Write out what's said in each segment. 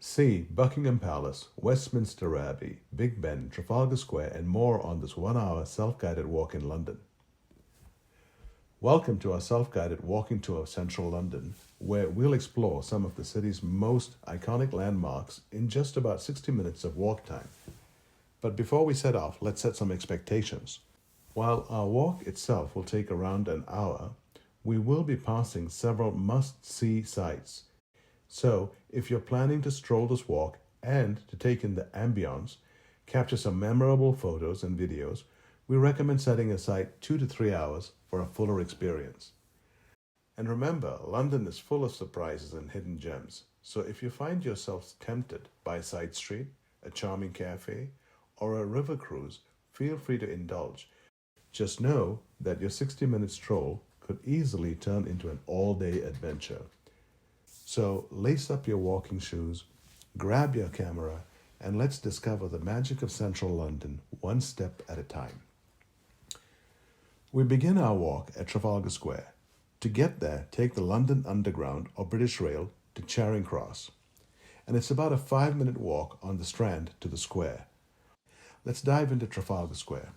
See Buckingham Palace, Westminster Abbey, Big Ben, Trafalgar Square, and more on this 1 hour self-guided walk in London. Welcome to our self-guided walking tour of central London, where we'll explore some of the city's most iconic landmarks in just about 60 minutes of walk time. But before we set off, let's set some expectations. While our walk itself will take around an hour, we will be passing several must-see sites. So, if you're planning to stroll this walk and to take in the ambience, capture some memorable photos and videos, we recommend setting aside 2 to 3 hours for a fuller experience. And remember, London is full of surprises and hidden gems. So if you find yourself tempted by a side street, a charming cafe, or a river cruise, feel free to indulge. Just know that your 60-minute stroll could easily turn into an all-day adventure. So lace up your walking shoes, grab your camera, and let's discover the magic of central London one step at a time. We begin our walk at Trafalgar Square. To get there, take the London Underground or British Rail to Charing Cross. And it's about a 5-minute walk on the Strand to the square. Let's dive into Trafalgar Square.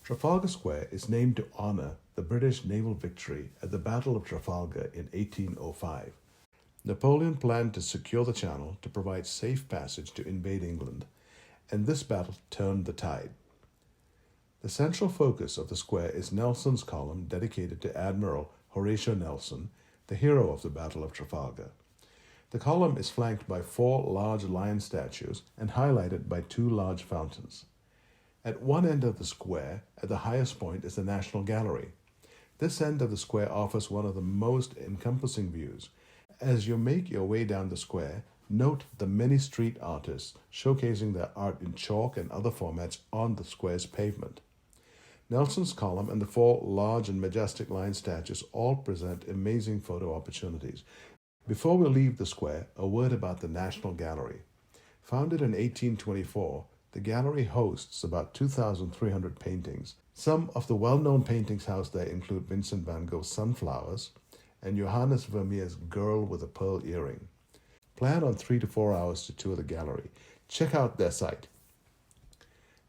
Trafalgar Square is named to honor the British naval victory at the Battle of Trafalgar in 1805. Napoleon planned to secure the Channel to provide safe passage to invade England, and this battle turned the tide. The central focus of the square is Nelson's column dedicated to Admiral Horatio Nelson, the hero of the Battle of Trafalgar. The column is flanked by 4 large lion statues and highlighted by 2 large fountains. At one end of the square, at the highest point, is the National Gallery. This end of the square offers one of the most encompassing views. As you make your way down the square, note the many street artists showcasing their art in chalk and other formats on the square's pavement. Nelson's column and the 4 large and majestic lion statues all present amazing photo opportunities. Before we leave the square, a word about the National Gallery. Founded in 1824, the gallery hosts about 2,300 paintings. Some of the well-known paintings housed there include Vincent van Gogh's Sunflowers and Johannes Vermeer's Girl with a Pearl Earring. Plan on 3 to 4 hours to tour the gallery. Check out their site.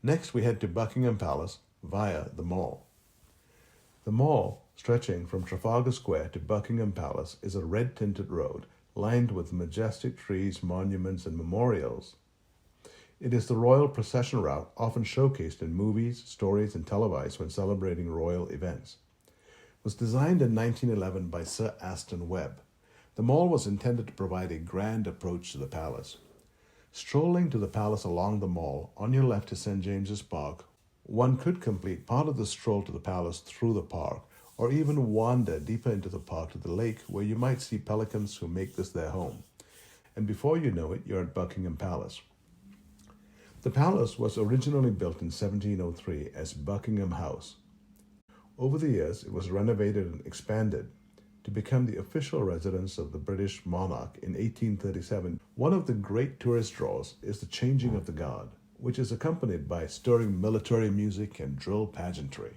Next, we head to Buckingham Palace via the Mall. The Mall, stretching from Trafalgar Square to Buckingham Palace, is a red-tinted road lined with majestic trees, monuments, and memorials. It is the royal procession route often showcased in movies, stories, and televised when celebrating royal events. It was designed in 1911 by Sir Aston Webb. The mall was intended to provide a grand approach to the palace. Strolling to the palace along the mall, on your left is St. James's Park. One could complete part of the stroll to the palace through the park, or even wander deeper into the park to the lake, where you might see pelicans who make this their home. And before you know it, you're at Buckingham Palace. The palace was originally built in 1703 as Buckingham House. Over the years, it was renovated and expanded to become the official residence of the British monarch in 1837. One of the great tourist draws is the changing of the guard, which is accompanied by stirring military music and drill pageantry.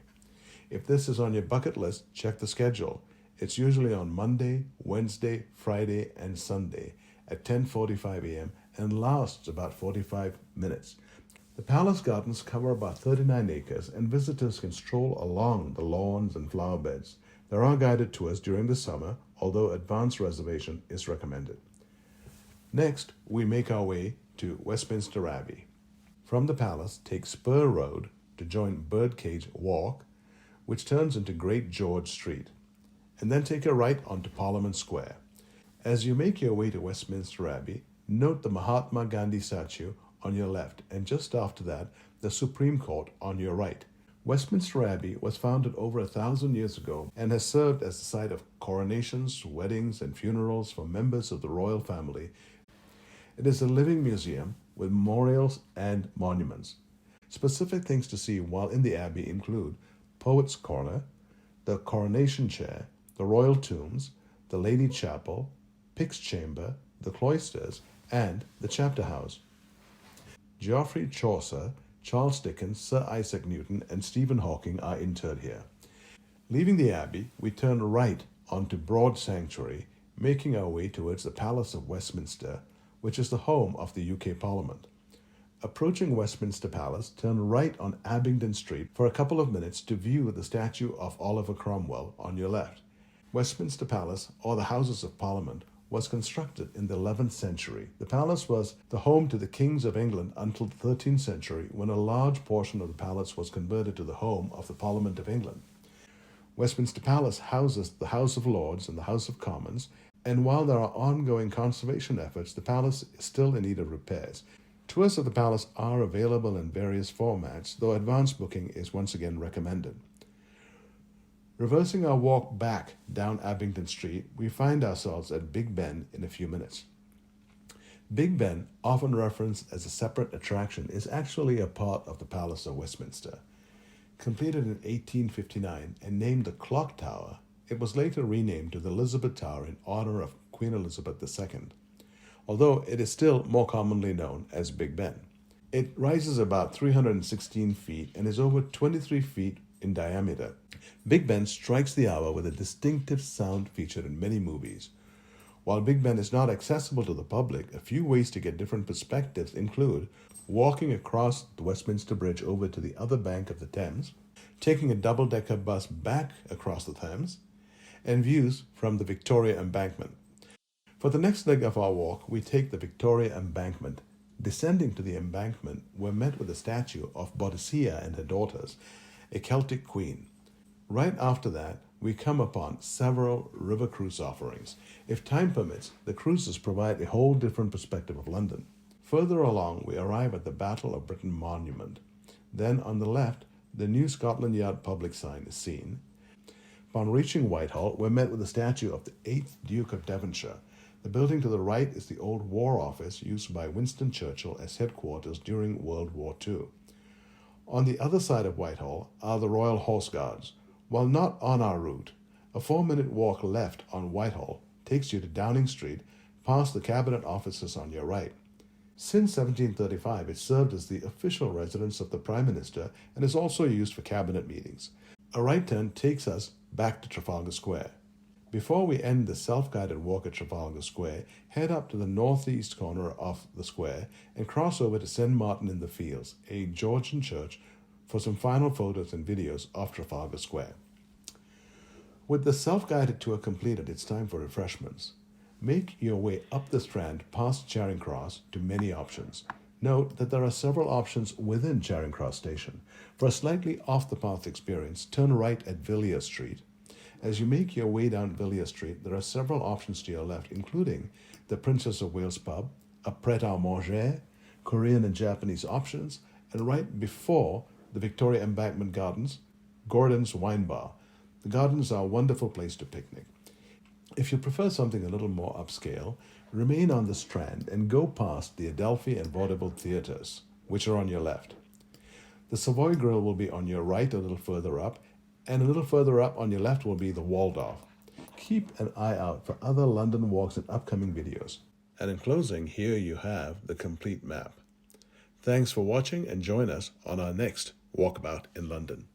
If this is on your bucket list, check the schedule. It's usually on Monday, Wednesday, Friday, and Sunday at 10:45 a.m. and lasts about 45 minutes. The palace gardens cover about 39 acres, and visitors can stroll along the lawns and flower beds. There are guided tours during the summer, although advance reservation is recommended. Next, we make our way to Westminster Abbey. From the palace, take Spur Road to join Birdcage Walk, which turns into Great George Street, and then take a right onto Parliament Square. As you make your way to Westminster Abbey, note the Mahatma Gandhi statue on your left, and just after that, the Supreme Court on your right. Westminster Abbey was founded over 1,000 years ago and has served as the site of coronations, weddings, and funerals for members of the royal family. It is a living museum with memorials and monuments. Specific things to see while in the Abbey include Poets' Corner, the Coronation Chair, the Royal Tombs, the Lady Chapel, Pick's Chamber, the Cloisters, and the Chapter House. Geoffrey Chaucer, Charles Dickens, Sir Isaac Newton, and Stephen Hawking are interred here. Leaving the Abbey, we turn right onto Broad Sanctuary, making our way towards the Palace of Westminster, which is the home of the UK Parliament. Approaching Westminster Palace, turn right on Abingdon Street for a couple of minutes to view the statue of Oliver Cromwell on your left. Westminster Palace, or the Houses of Parliament, was constructed in the 11th century. The palace was the home to the kings of England until the 13th century, when a large portion of the palace was converted to the home of the Parliament of England. Westminster Palace houses the House of Lords and the House of Commons, and while there are ongoing conservation efforts, the palace is still in need of repairs. Tours of the palace are available in various formats, though advance booking is once again recommended. Reversing our walk back down Abingdon Street, we find ourselves at Big Ben in a few minutes. Big Ben, often referenced as a separate attraction, is actually a part of the Palace of Westminster. Completed in 1859 and named the Clock Tower, it was later renamed to the Elizabeth Tower in honor of Queen Elizabeth II, although it is still more commonly known as Big Ben. It rises about 316 feet and is over 23 feet in diameter. Big Ben strikes the hour with a distinctive sound featured in many movies. While Big Ben is not accessible to the public, a few ways to get different perspectives include walking across the Westminster Bridge over to the other bank of the Thames, taking a double-decker bus back across the Thames, and views from the Victoria Embankment. For the next leg of our walk, we take the Victoria Embankment. Descending to the embankment, we're met with a statue of Boadicea and her daughters, a Celtic queen. Right after that, we come upon several river cruise offerings. If time permits, the cruises provide a whole different perspective of London. Further along, we arrive at the Battle of Britain Monument. Then on the left, the new Scotland Yard public sign is seen. Upon reaching Whitehall, we're met with a statue of the 8th Duke of Devonshire. The building to the right is the old War Office used by Winston Churchill as headquarters during World War II. On the other side of Whitehall are the Royal Horse Guards. While not on our route, a 4-minute walk left on Whitehall takes you to Downing Street, past the Cabinet offices on your right. Since 1735, it served as the official residence of the Prime Minister and is also used for cabinet meetings. A right turn takes us back to Trafalgar Square. Before we end the self-guided walk at Trafalgar Square, head up to the northeast corner of the square and cross over to St. Martin-in-the-Fields, a Georgian church, for some final photos and videos of Trafalgar Square. With the self-guided tour completed, it's time for refreshments. Make your way up the Strand past Charing Cross to many options. Note that there are several options within Charing Cross Station. For a slightly off-the-path experience, turn right at Villiers Street. As you make your way down Villiers Street, there are several options to your left, including the Princess of Wales pub, a pret-a-manger, Korean and Japanese options, and right before the Victoria Embankment Gardens, Gordon's Wine Bar. The gardens are a wonderful place to picnic. If you prefer something a little more upscale, remain on the Strand and go past the Adelphi and Vaudeville theatres, which are on your left. The Savoy Grill will be on your right a little further up, and a little further up on your left will be the Waldorf. Keep an eye out for other London walks and upcoming videos. And in closing, here you have the complete map. Thanks for watching and join us on our next walkabout in London.